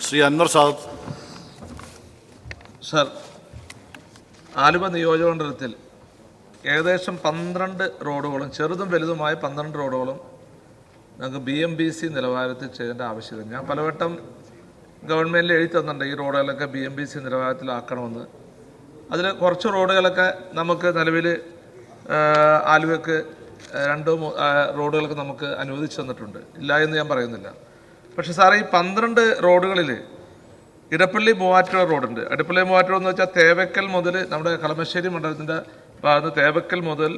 Shri Anwar Sadath. Sir, Aluva നിയോജകമണ്ഡലത്തിൽ ഏകദേശം 12 റോഡുകളും ചെറുതും വലുതുമായ 12 റോഡുകളും ഞങ്ങൾക്ക് BMBC നിലവാരത്തിൽ ചെയ്യേണ്ട ആവശ്യമില്ല. ഞാൻ പലവട്ടം ഗവൺമെൻറ്റിൽ എഴുതി തന്നിട്ടുണ്ട് ഈ റോഡുകളൊക്കെ BMBC നിലവാരത്തിലാക്കണമെന്ന്. അതിൽ കുറച്ച് റോഡുകളൊക്കെ നമുക്ക് നിലവിൽ ആലുവയ്ക്ക് 2 റോഡുകൾക്ക് നമുക്ക് അനുവദിച്ചു തന്നിട്ടുണ്ട്, ഇല്ല എന്ന് ഞാൻ പറയുന്നില്ല. പക്ഷേ സാറേ, ഈ 12 റോഡുകളിൽ ഇടപ്പള്ളി മൂവാറ്റുപുഴ റോഡുണ്ട്. ഇടപ്പള്ളി മൂവാറ്റുപുഴ എന്ന് വെച്ചാൽ തേവക്കൽ മുതൽ നമ്മുടെ കളമശ്ശേരി മണ്ഡലത്തിൻ്റെ ഭാഗത്ത് തേവക്കൽ മുതൽ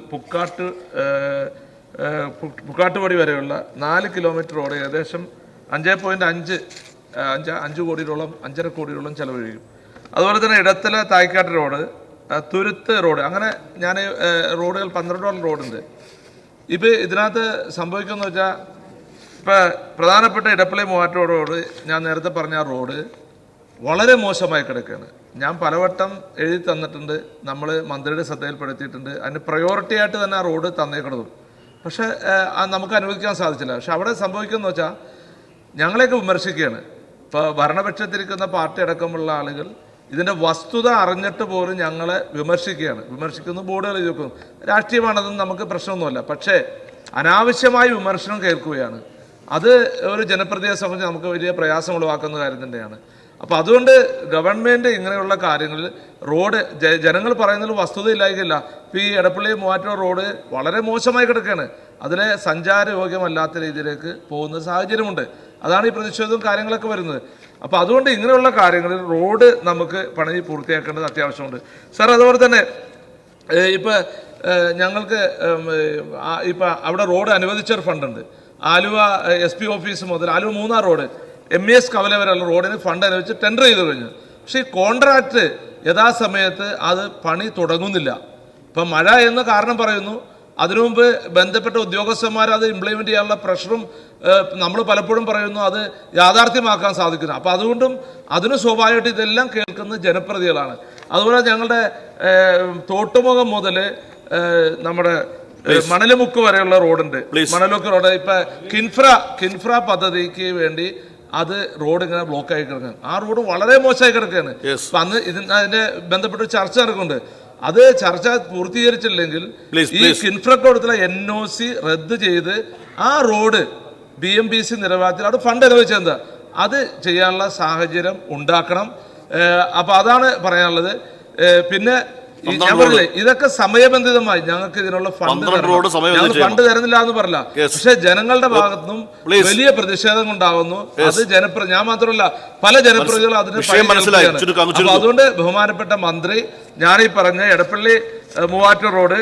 പുക്കാട്ടുപടി വരെയുള്ള 4 കിലോമീറ്റർ റോഡ് ഏകദേശം 5.5 കോടിയോളം 5.5 കോടിയോളം ചെലവഴിക്കും. അതുപോലെ തന്നെ ഇടത്തല തായ്ക്കാട്ട് റോഡ്, തുരുത്ത് റോഡ്, അങ്ങനെ ഞാൻ റോഡുകൾ 12 റോഡുണ്ട്. ഇപ്പോൾ ഇതിനകത്ത് സംഭവിക്കുന്നത് വെച്ചാൽ ഇപ്പോൾ പ്രധാനപ്പെട്ട ഇടപ്പള്ളി മൂവാറ്റുപുഴ റോഡ്, ഞാൻ നേരത്തെ പറഞ്ഞ ആ റോഡ് വളരെ മോശമായി കിടക്കുകയാണ്. ഞാൻ പലവട്ടം എഴുതി തന്നിട്ടുണ്ട്, നമ്മൾ മന്ത്രിയുടെ ശ്രദ്ധയിൽപ്പെടുത്തിയിട്ടുണ്ട്. അതിന് പ്രയോറിറ്റി ആയിട്ട് തന്നെ ആ റോഡ് തന്നേക്കണതും. പക്ഷേ നമുക്ക് അനുവദിക്കാൻ സാധിച്ചില്ല. പക്ഷെ അവിടെ സംഭവിക്കുന്നത് വെച്ചാൽ ഞങ്ങളെയൊക്കെ വിമർശിക്കുകയാണ്. ഇപ്പോൾ ഭരണപക്ഷത്തിരിക്കുന്ന പാർട്ടി അടക്കമുള്ള ആളുകൾ ഇതിൻ്റെ വസ്തുത അറിഞ്ഞിട്ട് പോലും ഞങ്ങളെ വിമർശിക്കുന്നു, ബോർഡുകൾ ചോദിക്കുന്നു. രാഷ്ട്രീയമാണതെന്ന് നമുക്ക് പ്രശ്നമൊന്നുമല്ല. പക്ഷേ അനാവശ്യമായ വിമർശനം കേൾക്കുകയാണ്. അത് ഒരു ജനപ്രതിയെ സംബന്ധിച്ച് നമുക്ക് വലിയ പ്രയാസം ഉളവാക്കുന്ന കാര്യം തന്നെയാണ്. അപ്പോൾ അതുകൊണ്ട് ഗവൺമെൻറ് ഇങ്ങനെയുള്ള കാര്യങ്ങളിൽ റോഡ് ജനങ്ങൾ പറയുന്നതിൽ വസ്തുതയില്ലായില്ല. ഇപ്പോൾ ഈ എടപ്പള്ളി മൂവാറ്റുപുഴ റോഡ് വളരെ മോശമായി കിടക്കുകയാണ്. അതിലെ സഞ്ചാരയോഗ്യമല്ലാത്ത രീതിയിലേക്ക് പോകുന്ന സാഹചര്യമുണ്ട്. അതാണ് ഈ പ്രതിഷേധവും കാര്യങ്ങളൊക്കെ വരുന്നത്. അപ്പോൾ അതുകൊണ്ട് ഇങ്ങനെയുള്ള കാര്യങ്ങളിൽ റോഡ് നമുക്ക് പണി പൂർത്തിയാക്കേണ്ടത് അത്യാവശ്യമുണ്ട് സാർ. അതുപോലെ തന്നെ ഇപ്പോൾ ഞങ്ങൾക്ക് ഇപ്പോൾ അവിടെ റോഡ് അനുവദിച്ചൊരു ഫണ്ടുണ്ട്. ആലുവ SP ഓഫീസ് മുതൽ ആലുവ മൂന്നാർ റോഡ് MES കവല വരെയുള്ള റോഡിന് ഫണ്ട് അനുവദിച്ച് ടെൻഡർ ചെയ്ത് കഴിഞ്ഞു. പക്ഷേ ഈ കോൺട്രാക്ട് യഥാസമയത്ത് അത് പണി തുടങ്ങുന്നില്ല. ഇപ്പം മഴ എന്ന് കാരണം പറയുന്നു. അതിനു മുമ്പ് ബന്ധപ്പെട്ട ഉദ്യോഗസ്ഥന്മാർ അത് ഇംപ്ലിമെൻ്റ് ചെയ്യാനുള്ള പ്രഷറും നമ്മൾ പലപ്പോഴും പറയുന്നു, അത് യാഥാർത്ഥ്യമാക്കാൻ സാധിക്കുന്നു. അപ്പോൾ അതുകൊണ്ടും അതിന് സ്വാഭാവികമായിട്ട് ഇതെല്ലാം കേൾക്കുന്ന ജനപ്രതിനിധികളാണ്. അതുപോലെ ഞങ്ങളുടെ തോട്ടുമുഖം മുതൽ നമ്മുടെ മണലുമുക്ക് വരെയുള്ള റോഡുണ്ട്. മണലുമുക്ക് റോഡ് ഇപ്പം കിൻഫ്ര പദ്ധതിക്ക് വേണ്ടി അത് റോഡ് ഇങ്ങനെ ബ്ലോക്ക് ആയി കിടക്കുകയാണ്. ആ റോഡ് വളരെ മോശമായി കിടക്കുകയാണ്. അപ്പം അന്ന് അതിന്റെ ബന്ധപ്പെട്ട ചർച്ച നടക്കുന്നുണ്ട്. അത് ചർച്ച പൂർത്തീകരിച്ചില്ലെങ്കിൽ ഈ കിൻഫ്രക്ക് കൊടുത്തുള്ള NOC റദ്ദ് ചെയ്ത് ആ റോഡ് BMBC നിലവാരത്തിൽ അവിടെ ഫണ്ട് അനുവദിച്ചത് അത് ചെയ്യാനുള്ള സാഹചര്യം ഉണ്ടാക്കണം. അപ്പൊ അതാണ് പറയാനുള്ളത്. പിന്നെ ഞാൻ പറഞ്ഞില്ലേ, ഇതൊക്കെ സമയബന്ധിതമായി ഞങ്ങൾക്ക് ഇതിനുള്ള ഫണ്ട് തരുന്നില്ല എന്ന് പറഞ്ഞില്ല. പക്ഷെ ജനങ്ങളുടെ ഭാഗത്തുനിന്നും വലിയ പ്രതിഷേധം ഉണ്ടാകുന്നു. അത് ഞാൻ മാത്രമല്ല, പല ജനപ്രതിനിധികളും അതിന്. അപ്പൊ അതുകൊണ്ട് ബഹുമാനപ്പെട്ട മന്ത്രി, ഞാനീ പറഞ്ഞ എടപ്പള്ളി മൂവാറ്റുപുഴ റോഡ്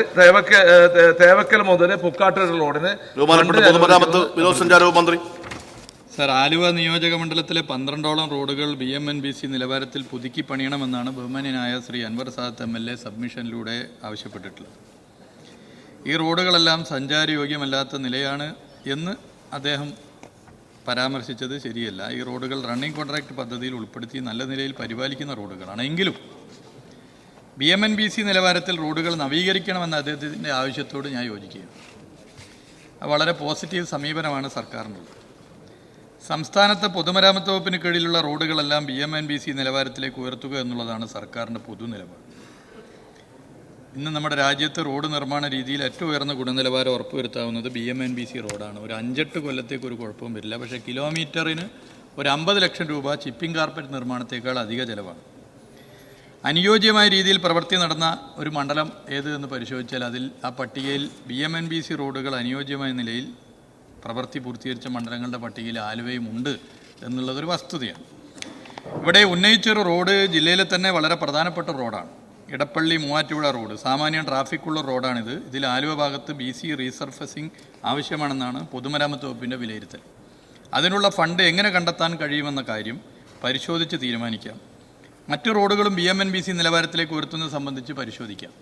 തേവക്കൽ മുതൽ പുക്കാട്ടുപടി റോഡിന് മന്ത്രി സർ, ആലുവ നിയോജക മണ്ഡലത്തിലെ 12ഓളം റോഡുകൾ BMNBC നിലവാരത്തിൽ പുതുക്കി പണിയണമെന്നാണ് ബഹുമാന്യനായ ശ്രീ അൻവർ സാദത്ത് MLA സബ്മിഷനിലൂടെ ആവശ്യപ്പെട്ടിട്ടുള്ളത്. ഈ റോഡുകളെല്ലാം സഞ്ചാരയോഗ്യമല്ലാത്ത നിലയാണ് എന്ന് അദ്ദേഹം പരാമർശിച്ചത് ശരിയല്ല. ഈ റോഡുകൾ റണ്ണിംഗ് കോൺട്രാക്ട് പദ്ധതിയിൽ ഉൾപ്പെടുത്തി നല്ല നിലയിൽ പരിപാലിക്കുന്ന റോഡുകളാണ്. എങ്കിലും BMNBC നിലവാരത്തിൽ റോഡുകൾ നവീകരിക്കണമെന്ന അദ്ദേഹത്തിൻ്റെ ആവശ്യത്തോട് ഞാൻ യോജിക്കുകയാണ്. വളരെ പോസിറ്റീവ് സമീപനമാണ് സർക്കാരിനുള്ളത്. സംസ്ഥാനത്തെ പൊതുമരാമത്ത് വകുപ്പിന് കീഴിലുള്ള റോഡുകളെല്ലാം BMNBC നിലവാരത്തിലേക്ക് ഉയർത്തുക എന്നുള്ളതാണ് സർക്കാരിൻ്റെ പൊതു നിലപാട്. ഇന്ന് നമ്മുടെ രാജ്യത്ത് റോഡ് നിർമ്മാണ രീതിയിൽ ഏറ്റവും ഉയർന്ന ഗുണനിലവാരം ഉറപ്പുവരുത്താവുന്നത് BMNBC റോഡാണ്. ഒരു 5-8 കൊല്ലത്തേക്ക് ഒരു കുഴപ്പവും വരില്ല. പക്ഷേ കിലോമീറ്ററിന് ഒരു 50 ലക്ഷം രൂപ ചിപ്പിംഗ് കാർപ്പറ്റ് നിർമ്മാണത്തേക്കാൾ അധിക ചിലവാണ്. അനുയോജ്യമായ രീതിയിൽ പ്രവൃത്തി നടന്ന ഒരു മണ്ഡലം ഏത് എന്ന് പരിശോധിച്ചാൽ അതിൽ ആ പട്ടികയിൽ BMNBC റോഡുകൾ അനുയോജ്യമായ നിലയിൽ പ്രവൃത്തി പൂർത്തീകരിച്ച മണ്ഡലങ്ങളുടെ പട്ടികയിൽ ആലുവയും ഉണ്ട് എന്നുള്ളതൊരു വസ്തുതയാണ്. ഇവിടെ ഉന്നയിച്ചൊരു റോഡ് ജില്ലയിലെ തന്നെ വളരെ പ്രധാനപ്പെട്ട റോഡാണ്. ഇടപ്പള്ളി മൂവാറ്റുപുഴ റോഡ് സാമാന്യം ട്രാഫിക്കുള്ള റോഡാണിത്. ഇതിൽ ആലുവ ഭാഗത്ത് BC റീസർഫസിംഗ് ആവശ്യമാണെന്നാണ് പൊതുമരാമത്ത് വകുപ്പിൻ്റെ വിലയിരുത്തൽ. അതിനുള്ള ഫണ്ട് എങ്ങനെ കണ്ടെത്താൻ കഴിയുമെന്ന കാര്യം പരിശോധിച്ച് തീരുമാനിക്കാം. മറ്റു റോഡുകളും BMNBC നിലവാരത്തിലേക്ക് ഉയർത്തുന്നത് സംബന്ധിച്ച് പരിശോധിക്കാം.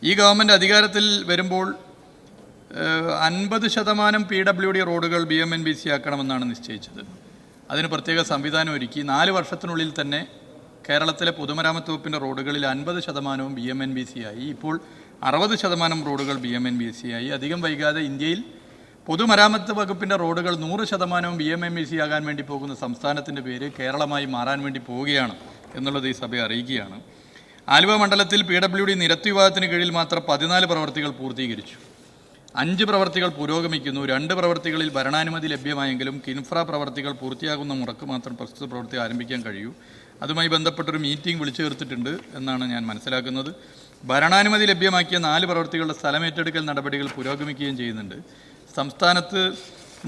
ഈ ഗവൺമെൻറ് അധികാരത്തിൽ വരുമ്പോൾ 50% PWD റോഡുകൾ BMNBC ആക്കണമെന്നാണ് നിശ്ചയിച്ചത്. അതിന് പ്രത്യേക സംവിധാനം ഒരുക്കി 4 വർഷത്തിനുള്ളിൽ തന്നെ കേരളത്തിലെ പൊതുമരാമത്ത് വകുപ്പിൻ്റെ റോഡുകളിൽ 50% BMNBC ആയി. ഇപ്പോൾ 60% റോഡുകൾ BMNBC ആയി. അധികം വൈകാതെ ഇന്ത്യയിൽ പൊതുമരാമത്ത് വകുപ്പിൻ്റെ റോഡുകൾ 100% BMMBC ആകാൻ വേണ്ടി പോകുന്ന സംസ്ഥാനത്തിൻ്റെ പേര് കേരളമായി മാറാൻ വേണ്ടി പോവുകയാണ് എന്നുള്ളത് ഈ സഭയെ അറിയിക്കുകയാണ്. ആലുവ മണ്ഡലത്തിൽ PWD നിരത്ത് വിഭാഗത്തിന് കീഴിൽ മാത്രം 14 പ്രവർത്തികൾ പൂർത്തീകരിച്ചു. 5 പ്രവർത്തികൾ പുരോഗമിക്കുന്നു. 2 പ്രവർത്തികളിൽ ഭരണാനുമതി ലഭ്യമായെങ്കിലും കിൻഫ്ര പ്രവർത്തികൾ പൂർത്തിയാകുന്ന മുറക്ക് മാത്രം പ്രസ്തുത പ്രവൃത്തി ആരംഭിക്കാൻ കഴിയൂ. അതുമായി ബന്ധപ്പെട്ടൊരു മീറ്റിംഗ് വിളിച്ചു ചേർത്തിട്ടുണ്ട് എന്നാണ് ഞാൻ മനസ്സിലാക്കുന്നത്. ഭരണാനുമതി ലഭ്യമാക്കിയ 4 പ്രവൃത്തികളുടെ സ്ഥലമേറ്റെടുക്കൽ നടപടികൾ പുരോഗമിക്കുകയും ചെയ്യുന്നുണ്ട്. സംസ്ഥാനത്ത്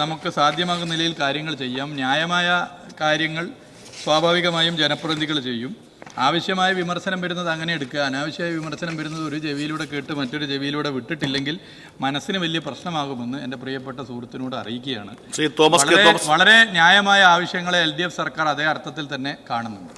നമുക്ക് സാധ്യമാകുന്ന നിലയിൽ കാര്യങ്ങൾ ചെയ്യാം. ന്യായമായ കാര്യങ്ങൾ സ്വാഭാവികമായും ജനപ്രതിനിധികൾ ചെയ്യും. ആവശ്യമായ വിമർശനം വരുന്നത് അങ്ങനെ എടുക്കുക. അനാവശ്യമായ വിമർശനം വരുന്നത് ഒരു ചെവിയിലൂടെ കേട്ട് മറ്റൊരു ചെവിയിലൂടെ വിട്ടിട്ടില്ലെങ്കിൽ മനസ്സിന് വലിയ പ്രശ്നമാകുമെന്ന് എൻ്റെ പ്രിയപ്പെട്ട സുഹൃത്തിനോട് അറിയിക്കുകയാണ്. വളരെ ന്യായമായ ആവശ്യങ്ങളെ LDF സർക്കാർ അതേ അർത്ഥത്തിൽ തന്നെ കാണുന്നുണ്ട്.